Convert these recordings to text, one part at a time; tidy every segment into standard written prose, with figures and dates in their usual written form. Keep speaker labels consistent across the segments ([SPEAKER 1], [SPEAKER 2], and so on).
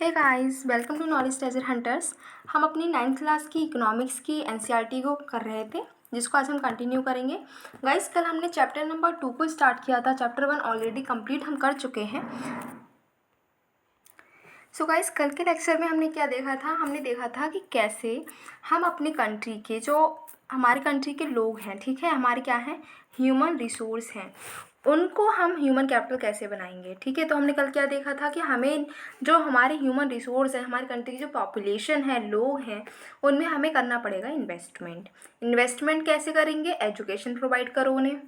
[SPEAKER 1] Hey guys, welcome to knowledge treasure hunters. हम अपनी 9th class की इकोनॉमिक्स की एनसीईआरटी को कर रहे थे, जिसको आज हम कंटिन्यू करेंगे। गाइस, कल हमने चैप्टर नंबर 2 को स्टार्ट किया था। चैप्टर 1 ऑलरेडी कंप्लीट हम कर चुके हैं। सो गाइस, कल के लेक्चर में हमने क्या देखा था? हमने देखा था कि कैसे हम अपनी कंट्री के जो हमारे कंट्री के लोग हैं, ठीक है, हमारे क्या हैं, ह्यूमन रिसोर्स हैं, उनको हम ह्यूमन कैपिटल कैसे बनाएंगे। ठीक है, तो हमने कल क्या देखा था कि हमें जो हमारे ह्यूमन रिसोर्स है, हमारी कंट्री की जो पॉपुलेशन है, लोग हैं, उनमें हमें करना पड़ेगा इन्वेस्टमेंट। इन्वेस्टमेंट कैसे करेंगे? एजुकेशन प्रोवाइड करो उन्हें,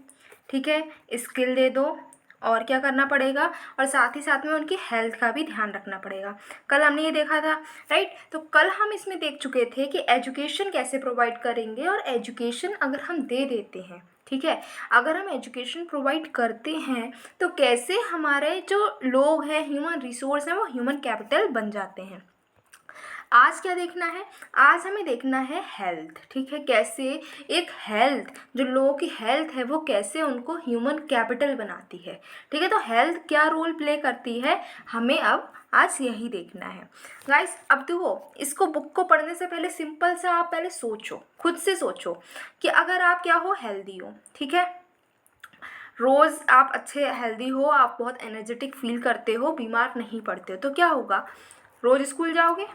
[SPEAKER 1] ठीक है, स्किल दे दो, और क्या करना पड़ेगा, और साथ ही साथ में उनकी हेल्थ का भी ध्यान रखना पड़ेगा। कल हमने ये देखा था, राइट। तो कल हम इसमें देख चुके थे कि एजुकेशन कैसे प्रोवाइड करेंगे, और एजुकेशन अगर हम दे देते हैं, ठीक है, अगर हम एजुकेशन प्रोवाइड करते हैं तो कैसे हमारे जो लोग हैं, ह्यूमन रिसोर्स हैं, वो ह्यूमन कैपिटल बन जाते हैं। आज क्या देखना है? आज हमें देखना है हेल्थ, ठीक है, कैसे एक हेल्थ, जो लोगों की हेल्थ है, वो कैसे उनको ह्यूमन कैपिटल बनाती है। ठीक है, तो हेल्थ क्या रोल प्ले करती है, हमें अब आज यही देखना है। गाइस, अब देखो, इसको बुक को पढ़ने से पहले सिंपल सा आप पहले सोचो, खुद से सोचो कि अगर आप क्या हो, हेल्दी हो, ठीक है, रोज़ आप अच्छे हेल्दी हो, आप बहुत एनर्जेटिक फील करते हो, बीमार नहीं पड़ते हो, तो क्या होगा? रोज़ स्कूल जाओगे,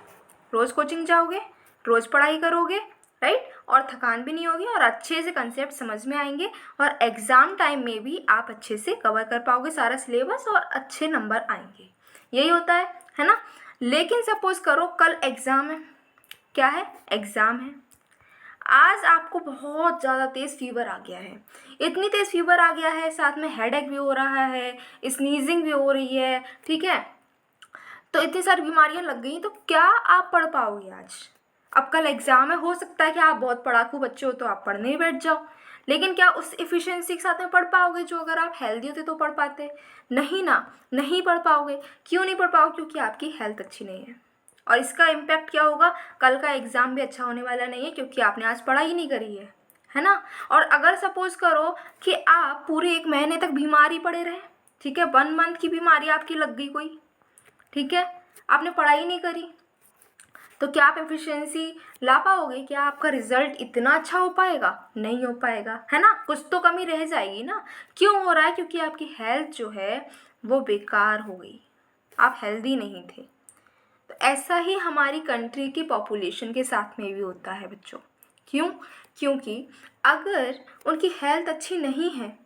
[SPEAKER 1] रोज़ कोचिंग जाओगे, रोज़ पढ़ाई करोगे, राइट, और थकान भी नहीं होगी, और अच्छे से कंसेप्ट समझ में आएंगे, और एग्ज़ाम टाइम में भी आप अच्छे से कवर कर पाओगे सारा सिलेबस, और अच्छे नंबर आएंगे। यही होता है ना। लेकिन सपोज़ करो कल एग्ज़ाम है। क्या है? एग्ज़ाम है। आज आपको बहुत ज़्यादा तेज़ फीवर आ गया है, इतनी तेज़ फीवर आ गया है, साथ में हेडेक भी हो रहा है, स्नीजिंग भी हो रही है, ठीक है, तो इतनी सारी बीमारियां लग गई, तो क्या आप पढ़ पाओगे आज? अब कल एग्ज़ाम है, हो सकता है कि आप बहुत पढ़ाकू बच्चे हो तो आप पढ़ने ही बैठ जाओ, लेकिन क्या उस एफिशिएंसी के साथ में पढ़ पाओगे जो अगर आप हेल्दी होते तो पढ़ पाते? नहीं ना, नहीं पढ़ पाओगे। क्यों नहीं पढ़ पाओगे? क्योंकि आपकी हेल्थ अच्छी नहीं है, और इसका इम्पैक्ट क्या होगा? कल का एग्ज़ाम भी अच्छा होने वाला नहीं है, क्योंकि आपने आज पढ़ाई नहीं करी है ना। और अगर सपोज़ करो कि आप पूरे 1 महीने तक बीमारी पड़े रहे, ठीक है, 1 मंथ की बीमारी आपकी लग गई कोई, ठीक है, आपने पढ़ाई नहीं करी, तो क्या आप एफिशिएंसी ला पाओगे? क्या आपका रिजल्ट इतना अच्छा हो पाएगा? नहीं हो पाएगा, है ना, कुछ तो कमी रह जाएगी ना। क्यों हो रहा है? क्योंकि आपकी हेल्थ जो है वो बेकार हो गई, आप हेल्दी नहीं थे। तो ऐसा ही हमारी कंट्री की पॉपुलेशन के साथ में भी होता है बच्चों। क्यों? क्योंकि अगर उनकी हेल्थ अच्छी नहीं है,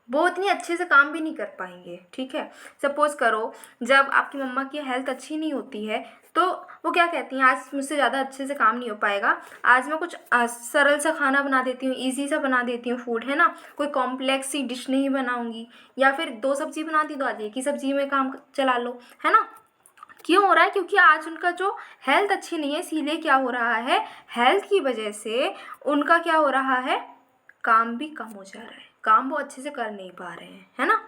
[SPEAKER 1] वो इतनी अच्छे से काम भी नहीं कर पाएंगे, ठीक है। सपोज़ करो जब आपकी मम्मा की हेल्थ अच्छी नहीं होती है, तो वो क्या कहती हैं, आज मुझसे ज़्यादा अच्छे से काम नहीं हो पाएगा, आज मैं कुछ सरल सा खाना बना देती हूँ, इजी सा बना देती हूँ फूड, है ना, कोई कॉम्प्लेक्स सी डिश नहीं बनाऊँगी, या फिर 2 सब्जी बनाती तो आज एक ही सब्जी में काम चला लो, है ना। क्यों हो रहा है? क्योंकि आज उनका जो हेल्थ अच्छी नहीं है, इसीलिए क्या हो रहा है, हेल्थ की वजह से उनका क्या हो रहा है, काम भी कम हो जा रहा है, काम वो अच्छे से कर नहीं पा रहे हैं, है ना।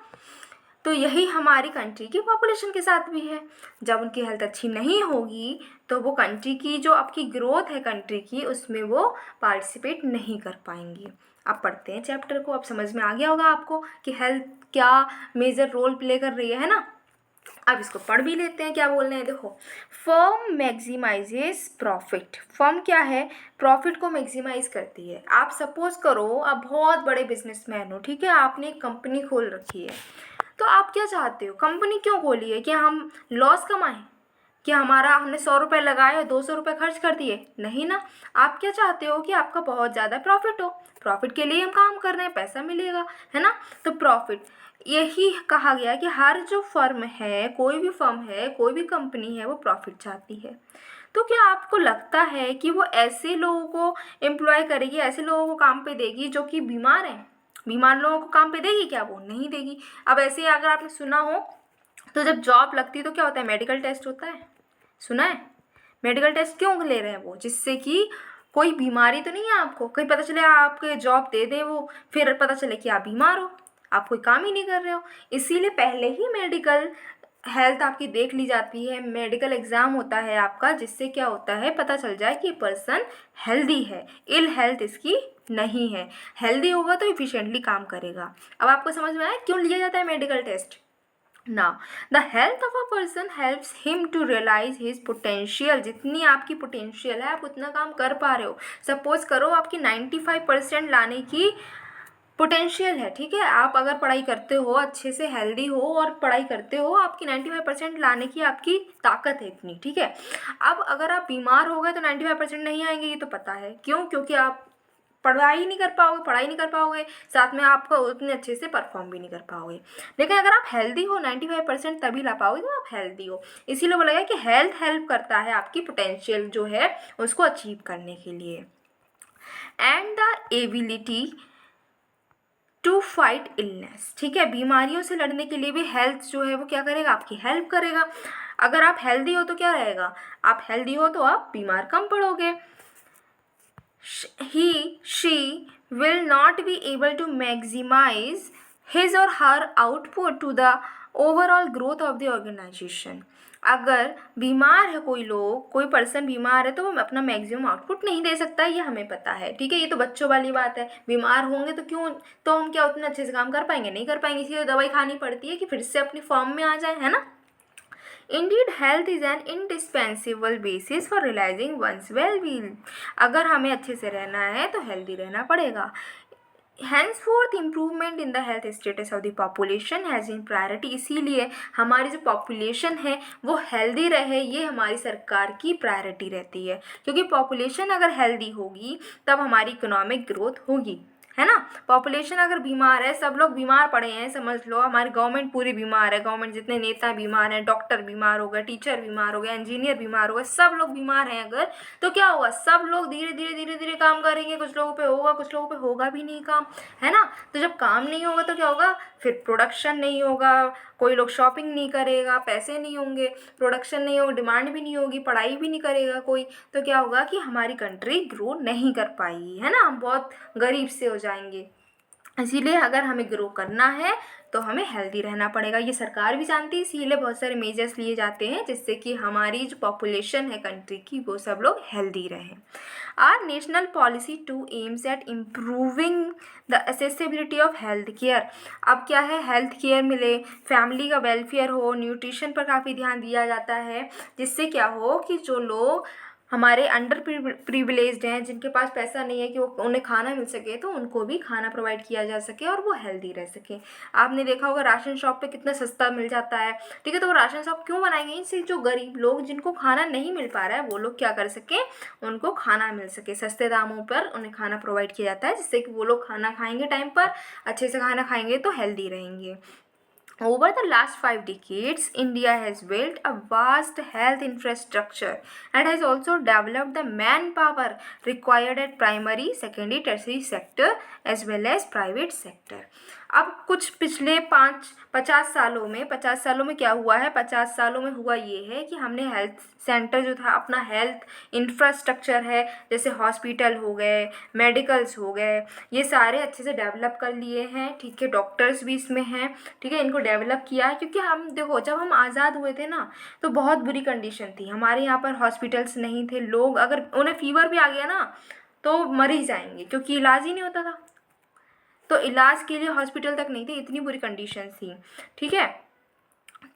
[SPEAKER 1] तो यही हमारी कंट्री की पॉपुलेशन के साथ भी है। जब उनकी हेल्थ अच्छी नहीं होगी तो वो कंट्री की जो आपकी ग्रोथ है कंट्री की, उसमें वो पार्टिसिपेट नहीं कर पाएंगी। अब पढ़ते हैं चैप्टर को। अब समझ में आ गया होगा आपको कि हेल्थ क्या मेजर रोल प्ले कर रही है ना। अब इसको पढ़ भी लेते हैं, क्या बोल रहे हैं, देखो। Firm मैक्सिमाइजेस profit. फर्म क्या है? प्रॉफिट को मैक्सिमाइज करती है। आप सपोज करो आप बहुत बड़े बिजनेसमैन हो, ठीक है, आपने एक कंपनी खोल रखी है, तो आप क्या चाहते हो? कंपनी क्यों खोली है? कि हम लॉस कमाएं? कि हमने 100 रुपये लगाए और 200 रुपये खर्च कर दिए? नहीं ना। आप क्या चाहते हो? कि आपका बहुत ज़्यादा प्रॉफिट हो। प्रॉफिट के लिए हम काम कर रहे हैं, पैसा मिलेगा, है ना। तो प्रॉफिट, यही कहा गया कि हर जो फर्म है, कोई भी फर्म है, कोई भी कंपनी है, वो प्रॉफिट चाहती है। तो क्या आपको लगता है कि वो ऐसे लोगों को एम्प्लॉय करेगी, ऐसे लोगों को काम पे देगी जो कि बीमार हैं? बीमार लोगों को काम पे देगी क्या? वो नहीं देगी। अब ऐसे ही अगर आपने सुना हो, तो जब जॉब लगती है तो क्या होता है? मेडिकल टेस्ट होता है, सुना है? मेडिकल टेस्ट क्यों ले रहे हैं वो? जिससे कि कोई बीमारी तो नहीं है आपको, कहीं पता चले आपके जॉब दे दे वो, फिर पता चले कि आप बीमार हो, आप कोई काम ही नहीं कर रहे हो। इसीलिए पहले ही मेडिकल हेल्थ आपकी देख ली जाती है, मेडिकल एग्ज़ाम होता है आपका, जिससे क्या होता है, पता चल जाए कि पर्सन हेल्दी है, इल हेल्थ इसकी नहीं है। हेल्दी होगा तो इफिशिएंटली काम करेगा। अब आपको समझ में आया क्यों लिया जाता है मेडिकल टेस्ट? ना the health of a person helps him to realise his potential. जितनी आपकी पोटेंशियल है आप उतना काम कर पा रहे हो। सपोज करो आपकी 95% लाने की पोटेंशियल है, ठीक है, आप अगर पढ़ाई करते हो अच्छे से, हेल्दी हो और पढ़ाई करते हो, आपकी 95% लाने की आपकी ताकत है इतनी, ठीक है। अब अगर आप बीमार हो गए तो 95% नहीं आएंगे, ये तो पता है। क्यों? क्योंकि आप पढ़ाई नहीं कर पाओगे, पढ़ाई नहीं कर पाओगे, साथ में आपका उतने अच्छे से परफॉर्म भी नहीं कर पाओगे। लेकिन अगर आप हेल्दी हो 95% तभी ला पाओगे जब आप हेल्दी हो। इसीलिए बोला गया कि हेल्थ हेल्प करता है आपकी पोटेंशियल जो है उसको अचीव करने के लिए। And the ability to fight illness, ठीक है, बीमारियों से लड़ने के लिए भी हेल्थ जो है वो क्या करेगा, आपकी हेल्प करेगा। अगर आप हेल्दी हो तो क्या रहेगा, आप हेल्दी हो तो आप बीमार कम पड़ोगे। he she will not be able to maximize his or her output to the overall growth of the organization। अगर बीमार है कोई पर्सन बीमार है तो वो अपना मैक्सिमम आउटपुट नहीं दे सकता, ये हमें पता है, ठीक है। ये तो बच्चों वाली बात है, बीमार होंगे तो क्यों, तो हम क्या उतने अच्छे से काम कर पाएंगे, नहीं कर पाएंगे, इसलिए दवाई खानी पड़ती है कि फिर से अपनी फॉर्म में आ जाए, है ना। Indeed, health is an indispensable basis for realizing one's well-being। अगर हमें अच्छे से रहना है तो हेल्दी रहना पड़ेगा। Henceforth, improvement in the health status of the population has in priority। इसीलिए हमारी जो पॉपुलेशन है वो हेल्दी रहे, ये हमारी सरकार की प्रायोरिटी रहती है। क्योंकि पॉपुलेशन अगर हेल्दी होगी तब हमारी इकोनॉमिक ग्रोथ होगी, है ना। पॉपुलेशन अगर बीमार है, सब लोग बीमार पड़े हैं, समझ लो हमारी गवर्नमेंट पूरी बीमार है, गवर्नमेंट जितने नेता बीमार हैं, डॉक्टर बीमार हो गए, टीचर बीमार हो गए, इंजीनियर बीमार हो गए, सब लोग बीमार हैं अगर, तो क्या होगा, सब लोग धीरे धीरे काम करेंगे, कुछ लोगों पे होगा, कुछ लोगों पे होगा भी नहीं काम, है ना। तो जब काम नहीं होगा तो क्या होगा, फिर प्रोडक्शन नहीं होगा, कोई लोग शॉपिंग नहीं करेगा, पैसे नहीं होंगे, प्रोडक्शन नहीं होगा, डिमांड भी नहीं होगी, पढ़ाई भी नहीं करेगा कोई, तो क्या होगा कि हमारी कंट्री ग्रो नहीं कर पाएगी, है ना, हम बहुत गरीब से हो जाएंगे। इसीलिए अगर हमें ग्रो करना है तो हमें हेल्दी रहना पड़ेगा, ये सरकार भी जानती है, इसीलिए बहुत सारे मेजर्स लिए जाते हैं जिससे कि हमारी जो पॉपुलेशन है कंट्री की वो सब लोग हेल्दी रहें। Our national policy to aims at improving the accessibility of health care. अब क्या है, हेल्थ केयर मिले, फैमिली का वेलफेयर हो, न्यूट्रिशन पर काफ़ी ध्यान दिया जाता है, जिससे क्या हो कि जो लोग हमारे अंडर प्रिविलेज्ड हैं, जिनके पास पैसा नहीं है कि वो उन्हें खाना मिल सके, तो उनको भी खाना प्रोवाइड किया जा सके और वो हेल्दी रह सके। आपने देखा होगा राशन शॉप पे कितना सस्ता मिल जाता है, ठीक है, तो वो राशन शॉप क्यों बनाई गई, इससे जो गरीब लोग जिनको खाना नहीं मिल पा रहा है वो लोग क्या कर सकें, उनको खाना मिल सके, सस्ते दामों पर उन्हें खाना प्रोवाइड किया जाता है, जिससे कि वो लोग खाना खाएंगे टाइम पर, अच्छे से खाना खाएंगे तो हेल्दी रहेंगे। Over the last 5 decades, India has built a vast health infrastructure and has also developed the manpower required at primary, secondary, tertiary sector as well as private sector। अब कुछ पिछले 50 सालों में क्या हुआ है, 50 सालों में हुआ ये है कि हमने हेल्थ सेंटर जो था, अपना हेल्थ इंफ्रास्ट्रक्चर है, जैसे हॉस्पिटल हो गए, मेडिकल्स हो गए, ये सारे अच्छे से डेवलप कर लिए हैं, ठीक है, डॉक्टर्स भी इसमें हैं, ठीक है, इनको डेवलप किया है। क्योंकि हम देखो जब हम आज़ाद हुए थे ना तो बहुत बुरी कंडीशन थी, हमारे यहाँ पर हॉस्पिटल्स नहीं थे, लोग अगर उन्हें फीवर भी आ गया ना तो मर ही जाएंगे, क्योंकि इलाज ही नहीं होता था, तो इलाज के लिए हॉस्पिटल तक नहीं थे, इतनी बुरी कंडीशन थी, ठीक है।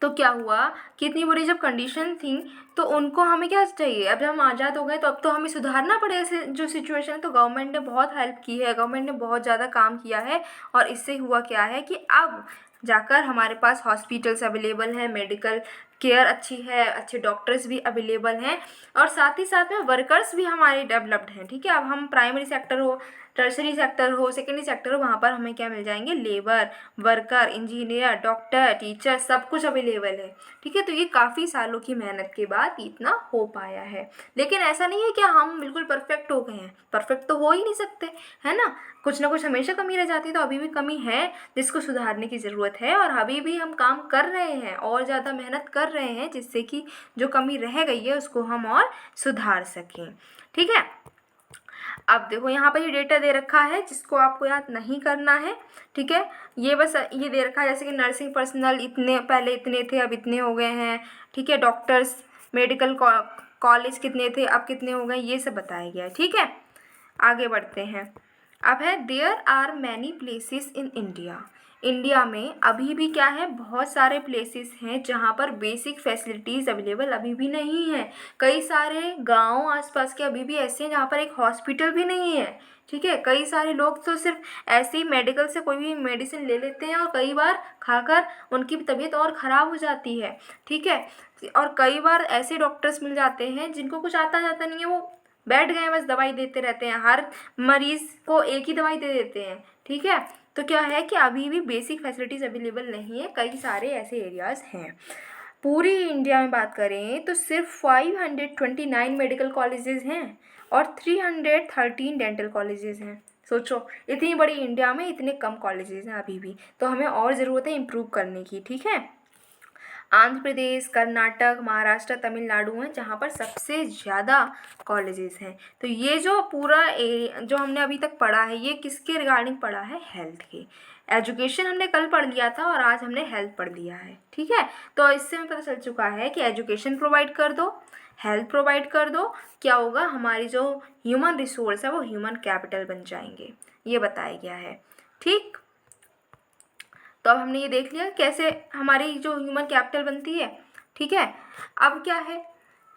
[SPEAKER 1] तो क्या हुआ कि इतनी बुरी जब कंडीशन थी तो उनको हमें क्या चाहिए, अब जब हम आज़ाद हो गए तो अब तो हमें सुधारना पड़ेगा जो सिचुएशन है। तो गवर्नमेंट ने बहुत हेल्प की है, गवर्नमेंट ने बहुत ज़्यादा काम किया है, और इससे हुआ क्या है कि अब जाकर हमारे पास हॉस्पिटल्स अवेलेबल हैं, मेडिकल केयर अच्छी है, अच्छे डॉक्टर्स भी अवेलेबल हैं, और साथ ही साथ में वर्कर्स भी हमारे डेवलप्ड हैं, ठीक है। अब हम प्राइमरी सेक्टर हो, टर्सरी सेक्टर हो, सेकेंडरी सेक्टर हो, वहाँ पर हमें क्या मिल जाएंगे, labour, worker, engineer, doctor, teacher, सब कुछ अवेलेबल है, ठीक है। तो ये काफ़ी सालों की मेहनत के बाद इतना हो पाया है। लेकिन ऐसा नहीं है कि हम बिल्कुल परफेक्ट हो गए हैं, परफेक्ट तो हो ही नहीं सकते, है ना, कुछ ना कुछ हमेशा कमी रह जाती है, तो अभी भी कमी है जिसको सुधारने की ज़रूरत है, और अभी भी हम काम कर रहे हैं और ज़्यादा मेहनत कर रहे हैं, जिससे कि जो कमी रह गई है उसको हम और सुधार सकें, ठीक है। अब देखो यहाँ पर ये डेटा दे रखा है जिसको आपको याद नहीं करना है, ठीक है, ये बस ये दे रखा है, जैसे कि नर्सिंग पर्सनल इतने पहले इतने थे अब इतने हो गए हैं, ठीक है, डॉक्टर्स, मेडिकल कॉलेज कितने थे अब कितने हो गए, ये सब बताया गया है, ठीक है। आगे बढ़ते हैं। अब है there are many places in India India में अभी भी क्या है, बहुत सारे प्लेसेस हैं जहाँ पर बेसिक फैसिलिटीज़ अवेलेबल अभी भी नहीं है। कई सारे गांव आसपास के अभी भी ऐसे हैं जहाँ पर एक हॉस्पिटल भी नहीं है। ठीक है, कई सारे लोग तो सिर्फ ऐसे ही मेडिकल से कोई भी मेडिसिन ले लेते हैं और कई बार खाकर उनकी तबीयत और ख़राब हो जाती है। ठीक है, और कई बार ऐसे डॉक्टर्स मिल जाते हैं जिनको कुछ आता जाता नहीं है, वो बैठ गए बस दवाई देते रहते हैं, हर मरीज़ को एक ही दवाई दे देते हैं। ठीक है, तो क्या है कि अभी भी बेसिक फैसिलिटीज़ अवेलेबल नहीं है, कई सारे ऐसे एरियाज़ हैं। पूरी इंडिया में बात करें तो सिर्फ 529 मेडिकल कॉलेजेस हैं और 313 डेंटल कॉलेजेस हैं। सोचो, इतनी बड़ी इंडिया में इतने कम कॉलेजेस हैं अभी भी, तो हमें और ज़रूरत है इम्प्रूव करने की। ठीक है, आंध्र प्रदेश, कर्नाटक, महाराष्ट्र, तमिलनाडु हैं जहाँ पर सबसे ज़्यादा कॉलेजेस हैं। तो ये जो पूरा जो हमने अभी तक पढ़ा है, ये किसके रिगार्डिंग पढ़ा है? हेल्थ के। एजुकेशन हमने कल पढ़ लिया था और आज हमने हेल्थ पढ़ लिया है। ठीक है, तो इससे हमें पता चल चुका है कि एजुकेशन प्रोवाइड कर दो, हेल्थ प्रोवाइड कर दो, क्या होगा, हमारी जो ह्यूमन रिसोर्स है वो ह्यूमन कैपिटल बन जाएंगे, ये बताया गया है। ठीक, तो अब हमने ये देख लिया कैसे हमारी जो ह्यूमन कैपिटल बनती है। ठीक है, अब क्या है,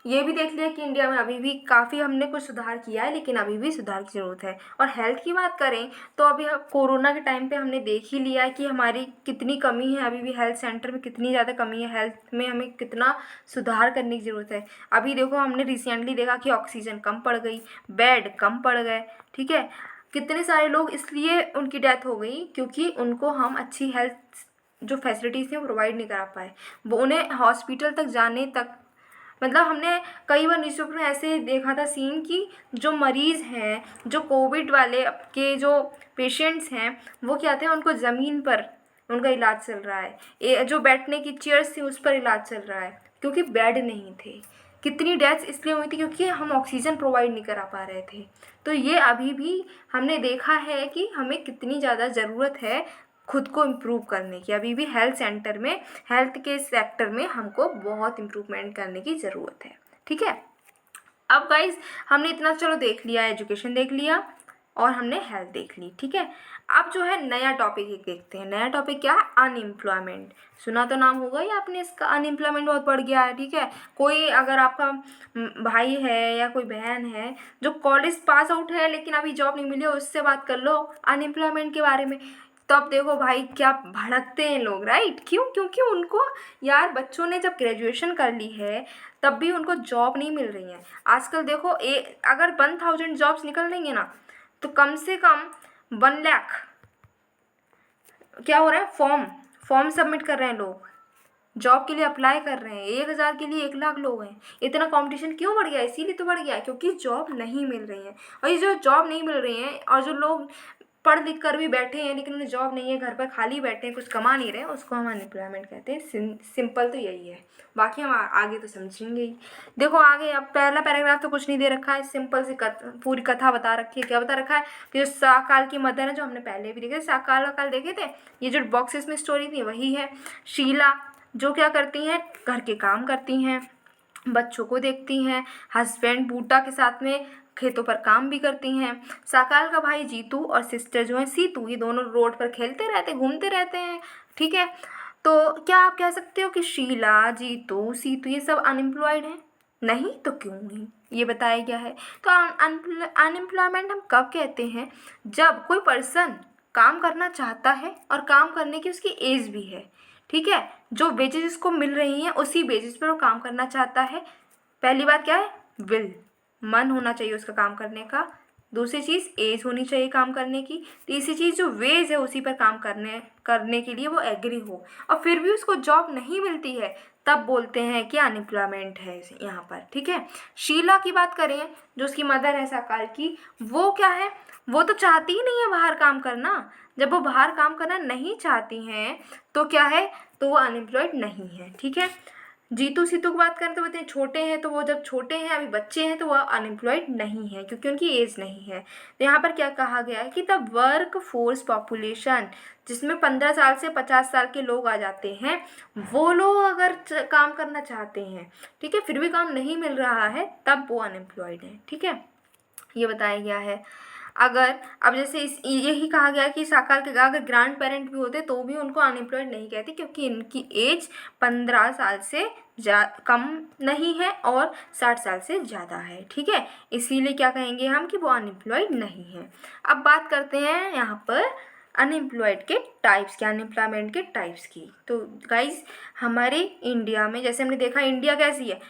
[SPEAKER 1] ये भी देख लिया कि इंडिया में अभी भी काफ़ी हमने कुछ सुधार किया है, लेकिन अभी भी सुधार की ज़रूरत है। और हेल्थ की बात करें तो अभी कोरोना के टाइम पे हमने देख ही लिया है कि हमारी कितनी कमी है, अभी भी हेल्थ सेंटर में कितनी ज़्यादा कमी है, हेल्थ में हमें कितना सुधार करने की ज़रूरत है। अभी देखो, हमने रिसेंटली देखा कि ऑक्सीजन कम पड़ गई, बेड कम पड़ गए। ठीक है, कितने सारे लोग इसलिए उनकी डेथ हो गई क्योंकि उनको हम अच्छी हेल्थ जो फैसिलिटीज़ थी वो प्रोवाइड नहीं करा पाए, वो उन्हें हॉस्पिटल तक जाने तक, मतलब हमने कई बार न्यूज़पेपर में ऐसे देखा था सीन कि जो मरीज़ हैं, जो कोविड वाले के जो पेशेंट्स हैं, वो क्या थे, उनको ज़मीन पर उनका इलाज चल रहा है, जो बैठने की चेयर्स थी उस पर इलाज चल रहा है क्योंकि बेड नहीं थे। कितनी डेथ्स इसलिए हुई थी क्योंकि हम ऑक्सीजन प्रोवाइड नहीं करा पा रहे थे। तो ये अभी भी हमने देखा है कि हमें कितनी ज़्यादा ज़रूरत है खुद को इम्प्रूव करने की। अभी भी हेल्थ सेंटर में, हेल्थ के सेक्टर में हमको बहुत इम्प्रूवमेंट करने की ज़रूरत है। ठीक है, अब गाइज हमने इतना चलो देख लिया, एजुकेशन देख लिया और हमने हेल्थ देख ली। ठीक है, अब जो है नया टॉपिक एक देखते हैं। नया टॉपिक क्या है? अनएम्प्लॉयमेंट। सुना तो नाम होगा ही आपने इसका, अनएम्प्लॉयमेंट बहुत बढ़ गया है। ठीक है, कोई अगर आपका भाई है या कोई बहन है जो कॉलेज पास आउट है लेकिन अभी जॉब नहीं मिली, उससे बात कर लो अनएम्प्लॉयमेंट के बारे में। तो अब देखो भाई क्या भड़कते हैं लोग, राइट? क्यों? क्योंकि उनको, यार बच्चों ने जब ग्रेजुएशन कर ली है तब भी उनको जॉब नहीं मिल रही है। आजकल देखो अगर 1000 जॉब्स निकल रही हैं ना, तो कम से कम 1 लाख क्या हो रहा है, फॉर्म सबमिट कर रहे हैं लोग, जॉब के लिए अप्लाई कर रहे हैं। 1000 के लिए 1 लाख लोग हैं। इतना कंपटीशन क्यों बढ़ गया? इसीलिए तो बढ़ गया क्योंकि जॉब नहीं मिल रही है। और ये जो जॉब नहीं मिल रही हैं और जो लोग पढ़ लिख कर भी बैठे हैं लेकिन उन्हें जॉब नहीं है, घर पर खाली बैठे हैं, कुछ कमा नहीं रहे हैं, उसको हम अनएम्प्लॉयमेंट कहते हैं। सिंपल तो यही है, बाकी हम आगे तो समझेंगे ही। देखो आगे, अब पहला पैराग्राफ तो कुछ नहीं दे रखा है, सिंपल सी पूरी कथा बता रखी है। क्या बता रखा है कि जो साकाल की मदर है, जो हमने पहले भी देखे, साकाल वाकाल देखे थे, ये जो बॉक्सेस में स्टोरी थी वही है। शीला जो क्या करती हैं, घर के काम करती हैं, बच्चों को देखती हैं, हस्बैंड बूटा के साथ में खेतों पर काम भी करती हैं। साकाल का भाई जीतू और सिस्टर जो है सीतू, ये दोनों रोड पर खेलते रहते, घूमते रहते हैं। ठीक है, तो क्या आप कह सकते हो कि शीला, जीतू, सीतू ये सब अनएम्प्लॉयड हैं? नहीं तो क्यों नहीं, ये बताया गया है। तो अनएम्प्लॉयमेंट हम कब कहते हैं? जब कोई पर्सन काम करना चाहता है और काम करने की उसकी एज भी है। ठीक है, जो वेजेस इसको मिल रही हैं उसी बेसिस पर वो काम करना चाहता है। पहली बात क्या है? विल, मन होना चाहिए उसका काम करने का। दूसरी चीज़ एज होनी चाहिए काम करने की। तीसरी चीज़ जो वेज है उसी पर काम करने के लिए वो एग्री हो, और फिर भी उसको जॉब नहीं मिलती है, तब बोलते हैं कि अनएम्प्लॉयमेंट है यहाँ पर। ठीक है, शीला की बात करें जो उसकी मदर है साकाल की, वो क्या है, वो तो चाहती ही नहीं है बाहर काम करना। जब वो बाहर काम करना नहीं चाहती हैं तो क्या है, तो वो अनएम्प्लॉयड नहीं है। ठीक है, जीतू सीतू की बात करें तो बोलते हैं छोटे हैं, तो वो जब छोटे हैं, अभी बच्चे हैं, तो वो अनएम्प्लॉयड नहीं है क्योंकि उनकी एज नहीं है। तो यहाँ पर क्या कहा गया है कि द वर्क फोर्स पॉपुलेशन, जिसमें 15 साल से 50 साल के लोग आ जाते हैं, वो लोग अगर काम करना चाहते हैं, ठीक है, फिर भी काम नहीं मिल रहा है, तब वो अनएम्प्लॉयड है। ठीक है, ये बताया गया है। अगर अब जैसे इस यही कहा गया कि इस आकार के अगर ग्रैंड पेरेंट भी होते तो भी उनको अनएम्प्लॉयड नहीं कहते, क्योंकि इनकी एज 15 साल से कम नहीं है और 60 साल से ज़्यादा है, ठीक है। इसीलिए क्या कहेंगे हम कि वो अनएम्प्लॉयड नहीं है। अब बात करते हैं यहाँ पर अनएम्प्लॉयड के टाइप्स की, अनएम्प्लॉयमेंट के टाइप्स की। तो गाइज हमारे इंडिया में जैसे हमने देखा, इंडिया कैसी है,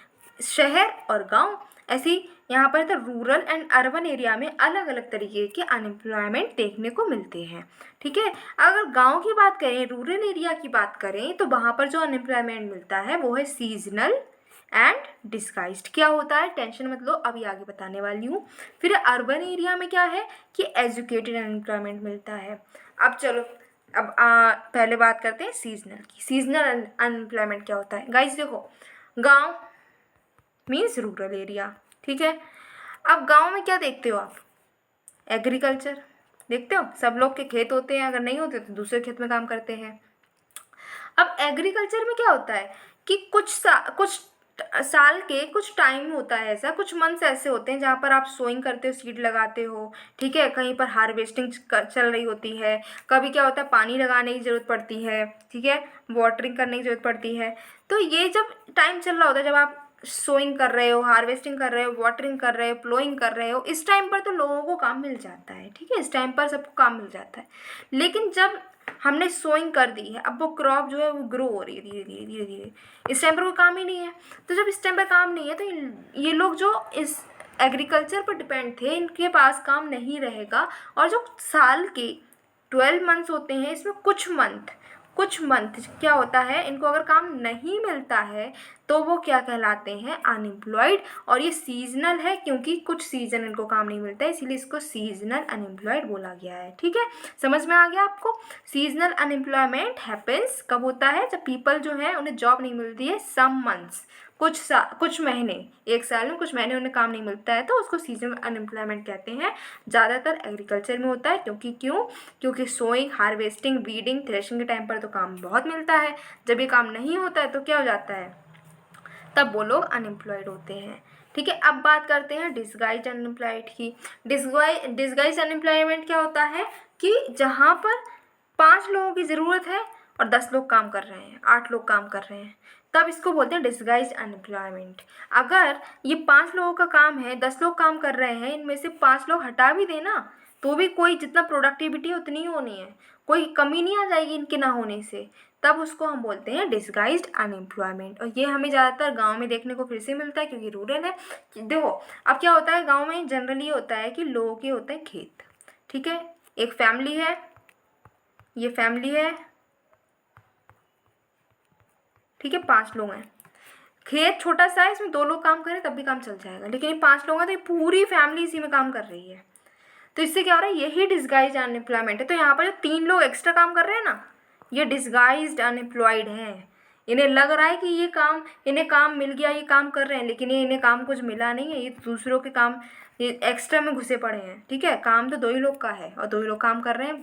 [SPEAKER 1] शहर और गांव, ऐसी यहाँ पर तो रूरल एंड अर्बन एरिया में अलग अलग तरीके के अनएम्प्लॉयमेंट देखने को मिलते हैं, ठीक है। अगर गांव की बात करें, रूरल एरिया की बात करें, तो वहाँ पर जो अनएम्प्लॉयमेंट मिलता है वो है सीजनल एंड डिस्गाइज्ड। क्या होता है, टेंशन मत लो, अभी आगे बताने वाली हूँ। फिर अर्बन एरिया में क्या है कि एजुकेटेड अनएम्प्लॉयमेंट मिलता है। अब चलो अब पहले बात करते हैं सीजनल की। सीजनल अनएम्प्लॉयमेंट क्या होता है गाइज, देखो गांव मीन्स रूरल एरिया, ठीक है। अब गांव में क्या देखते हो आप, एग्रीकल्चर देखते हो, सब लोग के खेत होते हैं, अगर नहीं होते तो दूसरे खेत में काम करते हैं। अब एग्रीकल्चर में क्या होता है कि कुछ साल के कुछ टाइम होता है, ऐसा कुछ मंथ्स ऐसे होते हैं जहाँ पर आप सोइंग करते हो, सीड लगाते हो, ठीक है। कहीं पर हार्वेस्टिंग चल रही होती है, कभी क्या होता है पानी लगाने की ज़रूरत पड़ती है, ठीक है, वाटरिंग करने की ज़रूरत पड़ती है। तो ये जब टाइम चल रहा होता है, जब आप सोइंग कर रहे हो, हार्वेस्टिंग कर रहे हो, वाटरिंग कर रहे हो, प्लोइंग कर रहे हो, इस टाइम पर तो लोगों को काम मिल जाता है, ठीक है, इस टाइम पर सबको काम मिल जाता है। लेकिन जब हमने सोइंग कर दी है, अब वो क्रॉप जो है वो ग्रो हो रही है धीरे धीरे धीरे धीरे, इस टाइम पर कोई काम ही नहीं है। तो जब इस टाइम पर काम नहीं है तो ये लोग जो इस एग्रीकल्चर पर डिपेंड थे, इनके पास काम नहीं रहेगा। और जो साल के 12 मंथ्स होते हैं, इसमें कुछ मंथ क्या होता है, इनको अगर काम नहीं मिलता है तो वो क्या कहलाते हैं, अनएम्प्लॉयड। और ये सीजनल है, क्योंकि कुछ सीजन इनको काम नहीं मिलता है, इसीलिए इसको सीजनल अनएम्प्लॉयड बोला गया है, ठीक है। समझ में आ गया आपको। सीजनल अनएम्प्लॉयमेंट हैपेंस कब होता है, जब पीपल जो है उन्हें जॉब नहीं मिलती है, सम मंथ्स, कुछ महीने, एक साल में कुछ महीने उन्हें काम नहीं मिलता है, तो उसको सीजनल अनएम्प्लॉयमेंट कहते हैं। ज़्यादातर एग्रीकल्चर में होता है, क्योंकि सोइंग, हार्वेस्टिंग, वीडिंग, थ्रेशिंग के टाइम पर तो काम बहुत मिलता है। जब ये काम नहीं होता है तो क्या हो जाता है, तब वो लोग अनएम्प्लॉयड होते हैं, ठीक है। अब बात करते हैं डिसगाइज्ड अनएम्प्लॉयड की। डिसगाइज्ड अनएम्प्लॉयमेंट क्या होता है कि जहाँ पर 5 लोगों की ज़रूरत है और 10 लोग काम कर रहे हैं, 8 लोग काम कर रहे हैं, तब इसको बोलते हैं डिसगाइज्ड अनएम्प्लॉयमेंट। अगर ये 5 लोगों का काम है, 10 लोग काम कर रहे हैं, इनमें से 5 लोग हटा भी देना तो भी कोई जितना प्रोडक्टिविटी है उतनी ही होनी है, कोई कमी नहीं आ जाएगी इनके ना होने से, तब उसको हम बोलते हैं डिसगाइज्ड अनएम्प्लॉयमेंट। और ये हमें ज़्यादातर गांव में देखने को फिर से मिलता है, क्योंकि रूरल है। देखो अब क्या होता है, गांव में जनरली होता है कि लोगों के होते हैं खेत, ठीक है, एक फैमिली है, ये फैमिली है, ठीक है, 5 लोग हैं, खेत छोटा सा है, इसमें 2 लोग काम करें तब भी काम चल जाएगा, लेकिन ये 5 लोग हैं तो ये पूरी फैमिली इसी में काम कर रही है। तो इससे क्या हो रहा है, यही डिसगाइज्ड अनएम्प्लॉयमेंट है। तो यहाँ पर जो 3 लोग एक्स्ट्रा काम कर रहे हैं ना, ये डिसगाइज्ड अनएम्प्लॉयड हैं। इन्हें लग रहा है कि इन्हें काम मिल गया, ये काम कर रहे हैं, लेकिन इन्हें काम कुछ मिला नहीं है, ये दूसरों के काम, ये एक्स्ट्रा में घुसे पड़े हैं, ठीक है। काम तो 2 ही लोग का है और 2 ही लोग काम कर रहे हैं,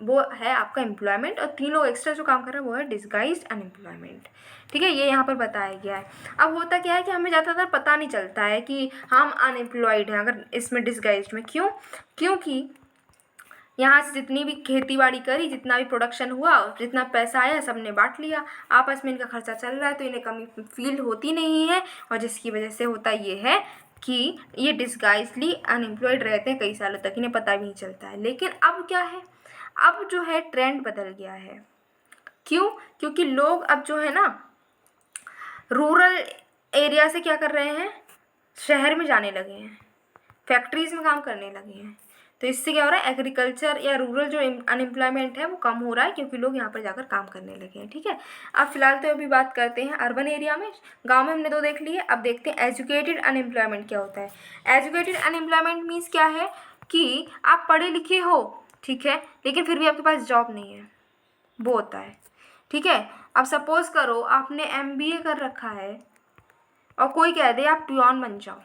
[SPEAKER 1] वो है आपका एम्प्लॉयमेंट। और 3 लोग एक्स्ट्रा जो काम कर रहे हैं वो है डिसगाइज्ड अनएम्प्लॉयमेंट, ठीक है। ये यहाँ पर बताया गया है। अब होता क्या है कि हमें ज़्यादातर पता नहीं चलता है कि हम अनएम्प्लॉयड हैं अगर इसमें डिसगाइज्ड में। क्योंकि यहाँ से जितनी भी खेती बाड़ी करी, जितना भी प्रोडक्शन हुआ, जितना पैसा आया, सब ने बांट लिया, आपस में इनका खर्चा चल रहा है, तो इन्हें कमी फील होती नहीं है। और जिसकी वजह से होता ये है कि ये डिसगाइज्डली अनएम्प्लॉयड रहते हैं कई सालों तक, इन्हें पता भी नहीं चलता है। लेकिन अब क्या है, अब जो है ट्रेंड बदल गया है। क्योंकि लोग अब जो है ना रूरल एरिया से क्या कर रहे हैं, शहर में जाने लगे हैं, फैक्ट्रीज में काम करने लगे हैं। तो इससे क्या हो रहा है, एग्रीकल्चर या रूरल जो अनएम्प्लॉयमेंट है वो कम हो रहा है, क्योंकि लोग यहाँ पर जाकर काम करने लगे हैं, ठीक है। अब फिलहाल तो अभी बात करते हैं अर्बन एरिया में। गांव में हमने 2 देख लिए, अब देखते हैं एजुकेटेड अनएम्प्लॉयमेंट क्या होता है। एजुकेटेड अनएम्प्लॉयमेंट मीन्स क्या है कि आप पढ़े लिखे हो, ठीक है, लेकिन फिर भी आपके पास जॉब नहीं है, वो होता है, ठीक है। अब सपोज़ करो आपने MBA कर रखा है और कोई कह दे आप पियोन बन जाओ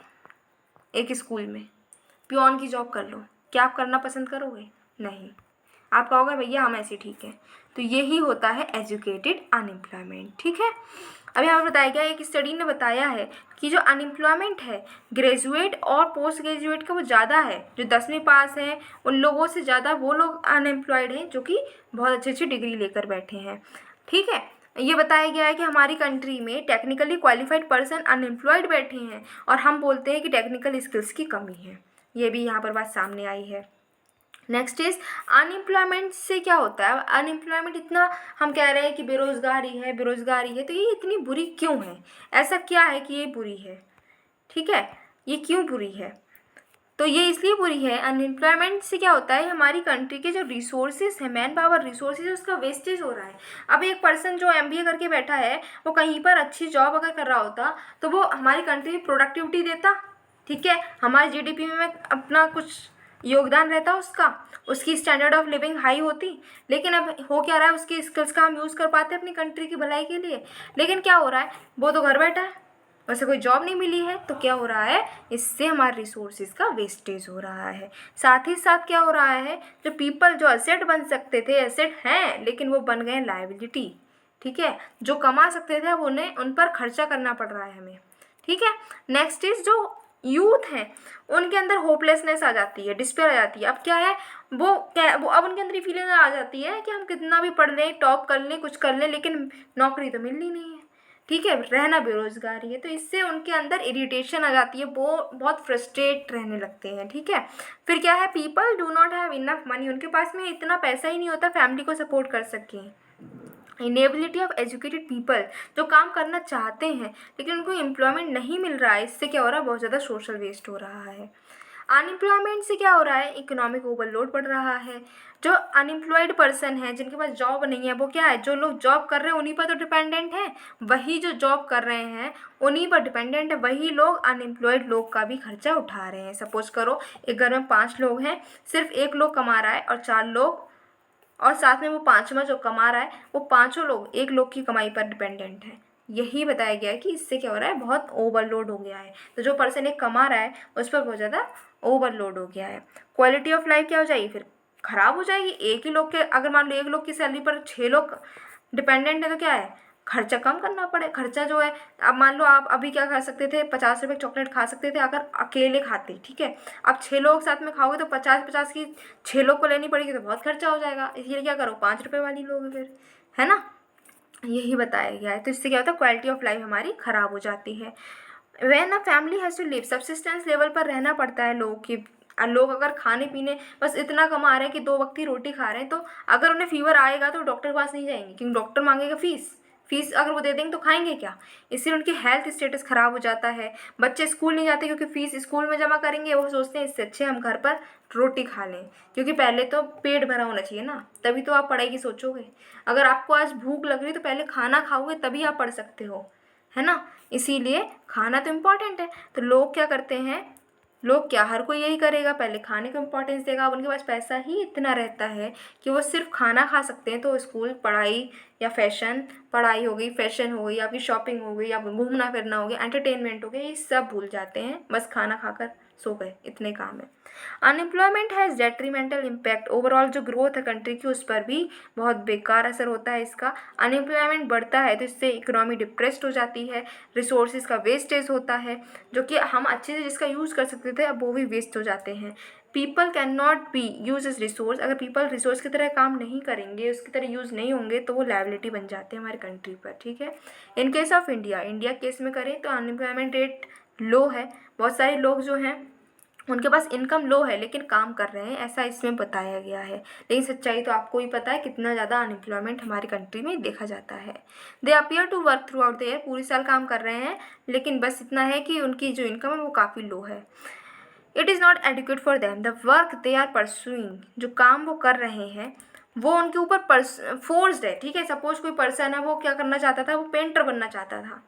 [SPEAKER 1] एक स्कूल में, पियोन की जॉब कर लो, क्या आप करना पसंद करोगे? नहीं, आप कहोगे भैया हम ऐसे ठीक है। तो यही होता है एजुकेटेड अनएम्प्लॉयमेंट, ठीक है। अब यहाँ पर बताया गया है, एक स्टडी ने बताया है कि जो अनएम्प्लॉयमेंट है ग्रेजुएट और पोस्ट ग्रेजुएट का वो ज़्यादा है। जो 10वीं पास हैं उन लोगों से ज़्यादा वो लोग अनएम्प्लॉयड हैं जो कि बहुत अच्छी अच्छी डिग्री लेकर बैठे हैं। ठीक है, ये बताया गया है कि हमारी कंट्री में टेक्निकली क्वालिफाइड पर्सन अनएम्प्लॉयड बैठे हैं और हम बोलते हैं कि टेक्निकल स्किल्स की कमी है। ये भी यहाँ पर बात सामने आई है। नेक्स्ट इज अनएम्प्लॉयमेंट से क्या होता है। अनएम्प्लॉयमेंट इतना हम कह रहे हैं कि बेरोज़गारी है बेरोज़गारी है, तो ये इतनी बुरी क्यों है, ऐसा क्या है कि ये बुरी है। ठीक है, ये क्यों बुरी है, तो ये इसलिए बुरी है। अनएम्प्लॉयमेंट से क्या होता है, हमारी कंट्री के जो रिसोर्सेज है, मैन पावर रिसोर्सेज है, उसका वेस्टेज हो रहा है। अब एक पर्सन जो MBA करके बैठा है वो कहीं पर अच्छी जॉब अगर कर रहा होता तो वो हमारी कंट्री में प्रोडक्टिविटी देता। ठीक है, हमारे GDP में अपना कुछ योगदान रहता उसका, उसकी स्टैंडर्ड ऑफ लिविंग हाई होती। लेकिन अब हो क्या रहा है, उसकी स्किल्स का हम यूज़ कर पाते अपनी कंट्री की भलाई के लिए। लेकिन क्या हो रहा है, वो तो घर बैठा है, वैसे कोई जॉब नहीं मिली है, तो क्या हो रहा है, इससे हमारे रिसोर्सेज का वेस्टेज हो रहा है। साथ ही साथ क्या हो रहा है, जो पीपल जो एसेट बन सकते थे, एसेट हैं लेकिन वो बन गए लायबिलिटी। ठीक है, जो कमा सकते थे अब उन्हें उन पर खर्चा करना पड़ रहा है हमें। ठीक है, नेक्स्ट इज जो यूथ हैं उनके अंदर होपलेसनेस आ जाती है, डिस्पेयर आ जाती है। अब क्या है, वो अब उनके अंदर ये फीलिंग आ जाती है कि हम कितना भी पढ़ लें, टॉप कर लें, कुछ कर लें, लेकिन नौकरी तो मिलनी नहीं है। ठीक है, रहना बेरोजगारी है, तो इससे उनके अंदर इरिटेशन आ जाती है, वो बहुत फ्रस्ट्रेट रहने लगते हैं। ठीक है, फिर क्या है, people do not have enough money, उनके पास में इतना पैसा ही नहीं होता फैमिली को सपोर्ट कर सकें। इनेबिलिटी ऑफ एजुकेटेड पीपल, जो काम करना चाहते हैं लेकिन उनको एम्प्लॉयमेंट नहीं मिल रहा है, इससे क्या हो रहा है, बहुत ज़्यादा सोशल वेस्ट हो रहा है। अनएम्प्लॉयमेंट से क्या हो रहा है, इकोनॉमिक ओवरलोड बढ़ रहा है। जो अनएम्प्लॉयड पर्सन है जिनके पास जॉब नहीं है, वो क्या है, जो लोग जॉब कर रहे हैं उन्हीं पर तो डिपेंडेंट हैं, वही जो जॉब कर रहे हैं उन्हीं पर डिपेंडेंट है, वही लोग अनएम्प्लॉयड लोग का भी खर्चा उठा रहे हैं। सपोज करो एक घर में 5 लोग हैं, सिर्फ एक लोग कमा रहा है और 4 लोग, और साथ में वो 5वां जो कमा रहा है, वो 5 लोग एक लोग की कमाई पर डिपेंडेंट है। यही बताया गया है कि इससे क्या हो रहा है, बहुत ओवरलोड हो गया है। तो जो पर्सन एक कमा रहा है उस पर बहुत ज़्यादा ओवरलोड हो गया है। क्वालिटी ऑफ लाइफ क्या हो जाएगी, फिर ख़राब हो जाएगी। एक ही लोग के, अगर मान लो एक लोग की सैलरी पर 6 लोग डिपेंडेंट है, तो क्या है, खर्चा कम करना पड़े। खर्चा जो है, अब मान लो आप अभी क्या खा सकते थे, 50 रुपये चॉकलेट खा सकते थे अगर अकेले खाते। ठीक है, अब 6 लोग साथ में खाओगे तो 50-50 की 6 लोग को लेनी पड़ेगी, तो बहुत खर्चा हो जाएगा। इसलिए क्या करो, 5 रुपये वाली लोगे फिर, है ना। यही बताया गया है। तो इससे क्या होता है, क्वालिटी ऑफ लाइफ हमारी ख़राब हो जाती है। When a family has to live, subsistence level पर रहना पड़ता है लोग की। लोग अगर खाने पीने बस इतना कमा रहे हैं कि 2 वक्त की रोटी खा रहे हैं, तो अगर उन्हें फीवर आएगा तो डॉक्टर के पास नहीं जाएंगे, क्योंकि डॉक्टर मांगेगा फीस। फीस अगर वो दे देंगे तो खाएंगे क्या, इससे उनकी हेल्थ स्टेटस ख़राब हो जाता है। बच्चे स्कूल नहीं जाते क्योंकि फ़ीस स्कूल में जमा करेंगे, वो सोचते हैं इससे अच्छे हम घर पर रोटी खा लें, क्योंकि पहले तो पेट भरा होना चाहिए ना, तभी तो आप पढ़ाई की सोचोगे। अगर आपको आज भूख लग रही है तो पहले खाना खाओगे तभी आप पढ़ सकते हो, है ना। इसीलिए खाना तो इम्पॉर्टेंट है। तो लोग क्या करते हैं, लोग क्या, हर कोई यही करेगा, पहले खाने को इम्पोर्टेंस देगा। अब उनके पास पैसा ही इतना रहता है कि वो सिर्फ खाना खा सकते हैं, तो स्कूल पढ़ाई या फैशन, पढ़ाई हो गई, फैशन हो गई, आपकी शॉपिंग हो गई, आप घूमना फिरना हो गया, एंटरटेनमेंट हो गया, ये सब भूल जाते हैं, बस खाना खाकर सो गए, इतने काम है। Unemployment has detrimental impact, overall जो ग्रोथ है कंट्री की उस पर भी बहुत बेकार असर होता है इसका। अनएम्प्लॉयमेंट बढ़ता है तो इससे इकोनॉमी डिप्रेस्ड हो जाती है, रिसोर्सेज का वेस्टेज होता है, जो कि हम अच्छे से जिसका यूज़ कर सकते थे अब वो भी वेस्ट हो जाते हैं। People can not be use as resource, अगर पीपल रिसोर्स की तरह काम नहीं करेंगे, उसकी तरह यूज़ नहीं होंगे, तो वो लायबिलिटी बन जाते हैं हमारे कंट्री पर। ठीक है, in case of India, India case में करें तो अनएम्प्लॉयमेंट रेट लो है। बहुत सारे लोग जो हैं उनके पास इनकम लो है लेकिन काम कर रहे हैं, ऐसा इसमें बताया गया है। लेकिन सच्चाई तो आपको ही पता है कितना ज़्यादा अनएम्प्लॉयमेंट हमारी कंट्री में देखा जाता है। They appear to work throughout the year, पूरी साल काम कर रहे हैं, लेकिन बस इतना है कि उनकी जो इनकम है वो काफ़ी लो है। It is not adequate for them, the work they are pursuing, जो काम वो कर रहे हैं वो उनके ऊपर फोर्स्ड है। ठीक है, सपोज कोई पर्सन है, वो क्या करना चाहता था, वो पेंटर बनना चाहता था,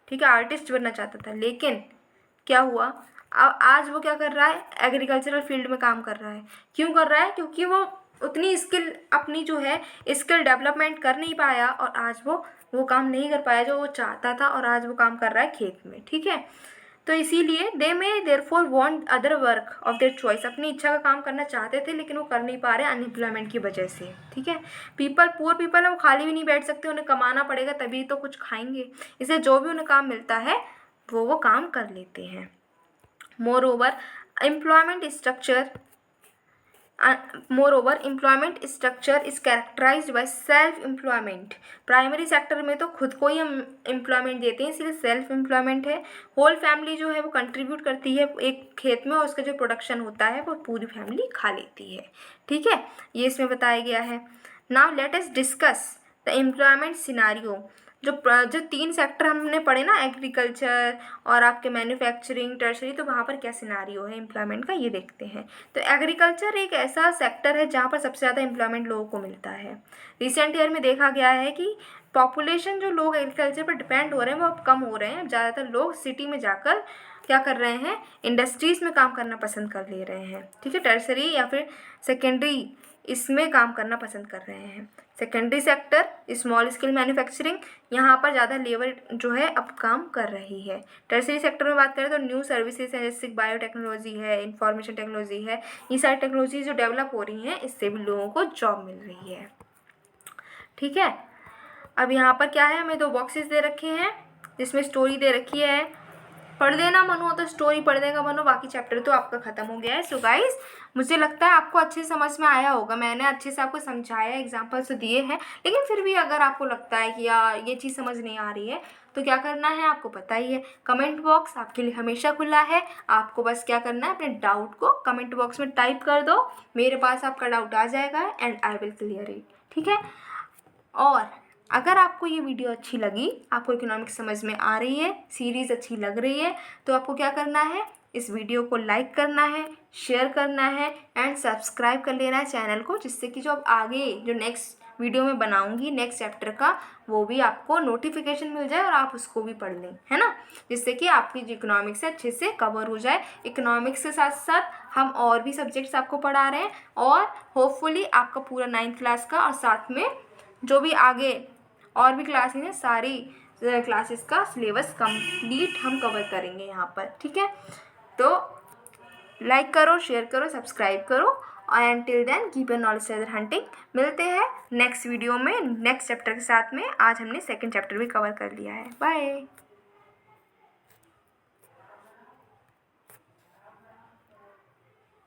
[SPEAKER 1] ठीक है, आर्टिस्ट बनना चाहता था, लेकिन क्या हुआ, अब आज वो क्या कर रहा है, एग्रीकल्चरल फील्ड में काम कर रहा है। क्यों कर रहा है, क्योंकि वो उतनी स्किल अपनी जो है स्किल डेवलपमेंट कर नहीं पाया, और आज वो काम नहीं कर पाया जो वो चाहता था, और आज वो काम कर रहा है खेत में। ठीक है, तो इसीलिए they may therefore want other work of their choice, अपनी इच्छा का काम करना चाहते थे लेकिन वो कर नहीं पा रहे अनएम्प्लॉयमेंट की वजह से। ठीक है, पुअर पीपल है वो खाली भी नहीं बैठ सकते, उन्हें कमाना पड़ेगा तभी तो कुछ खाएंगे, इसलिए जो भी उन्हें काम मिलता है वो काम कर लेते हैं। Moreover, employment structure employment structure is characterized by self employment। Primary sector में तो खुद को ही हम एम्प्लॉयमेंट देते हैं, इसलिए सेल्फ एम्प्लॉयमेंट है। होल फैमिली जो है वो कंट्रीब्यूट करती है एक खेत में, और उसका जो प्रोडक्शन होता है वो पूरी फैमिली खा लेती है। ठीक है, ये इसमें बताया गया है। Now let us discuss the employment scenario. जो 3 सेक्टर हमने पढ़े ना, एग्रीकल्चर और आपके मैन्युफैक्चरिंग, टर्शरी, तो वहाँ पर क्या सिनारियो है एम्प्लॉयमेंट का ये देखते हैं। तो एग्रीकल्चर एक ऐसा सेक्टर है जहाँ पर सबसे ज़्यादा एम्प्लॉयमेंट लोगों को मिलता है। रिसेंट ईयर में देखा गया है कि पॉपुलेशन जो लोग एग्रीकल्चर पर डिपेंड हो रहे हैं वो अब कम हो रहे हैं। ज़्यादातर लोग सिटी में जाकर क्या कर रहे हैं, इंडस्ट्रीज़ में काम करना पसंद कर ले रहे हैं। ठीक है, टर्शरी या फिर सेकेंडरी इसमें काम करना पसंद कर रहे हैं। Secondary sector small scale manufacturing, यहाँ पर ज़्यादा लेबर जो है अब काम कर रही है। टर्शरी सेक्टर में बात करें तो न्यू सर्विसेज है, जैसे बायोटेक्नोलॉजी है, इंफॉर्मेशन टेक्नोलॉजी है, ये सारी टेक्नोलॉजी जो डेवलप हो रही हैं इससे भी लोगों को जॉब मिल रही है। ठीक है, अब यहाँ पर क्या है, हमें 2 बॉक्सेस दे रखे हैं जिसमें स्टोरी दे रखी है। पढ़ देना मन हो तो स्टोरी पढ़ देगा, मन हो बाकी चैप्टर तो आपका ख़त्म हो गया है। सो गाइस, मुझे लगता है आपको अच्छे से समझ में आया होगा, मैंने अच्छे से आपको समझाया, एग्जाम्पल्स दिए हैं। लेकिन फिर भी अगर आपको लगता है कि यार ये चीज़ समझ नहीं आ रही है तो क्या करना है आपको पता ही है, कमेंट बॉक्स आपके लिए हमेशा खुला है। आपको बस क्या करना है, अपने डाउट को कमेंट बॉक्स में टाइप कर दो, मेरे पास आपका डाउट आ जाएगा and I will clear it. ठीक है, और अगर आपको ये वीडियो अच्छी लगी, आपको इकोनॉमिक्स समझ में आ रही है, सीरीज़ अच्छी लग रही है, तो आपको क्या करना है, इस वीडियो को लाइक करना है, शेयर करना है एंड सब्सक्राइब कर लेना है चैनल को, जिससे कि जो अब आगे जो नेक्स्ट वीडियो में बनाऊंगी नेक्स्ट चैप्टर का वो भी आपको नोटिफिकेशन मिल जाए और आप उसको भी पढ़ लें, है ना, जिससे कि आपकी जो इकोनॉमिक्स है अच्छे से कवर हो जाए। इकोनॉमिक्स के साथ साथ हम और भी सब्जेक्ट्स आपको पढ़ा रहे हैं और होपफुली आपका पूरा 9th क्लास का और साथ में जो भी आगे और भी क्लासेस हैं सारी क्लासेस का सिलेबस कंप्लीट हम कवर करेंगे यहाँ पर। ठीक है, तो लाइक करो, शेयर करो, सब्सक्राइब करो and till then keep your knowledge treasure hunting. मिलते हैं नेक्स्ट वीडियो में नेक्स्ट चैप्टर के साथ में। आज हमने 2nd चैप्टर भी कवर कर लिया है। बाय।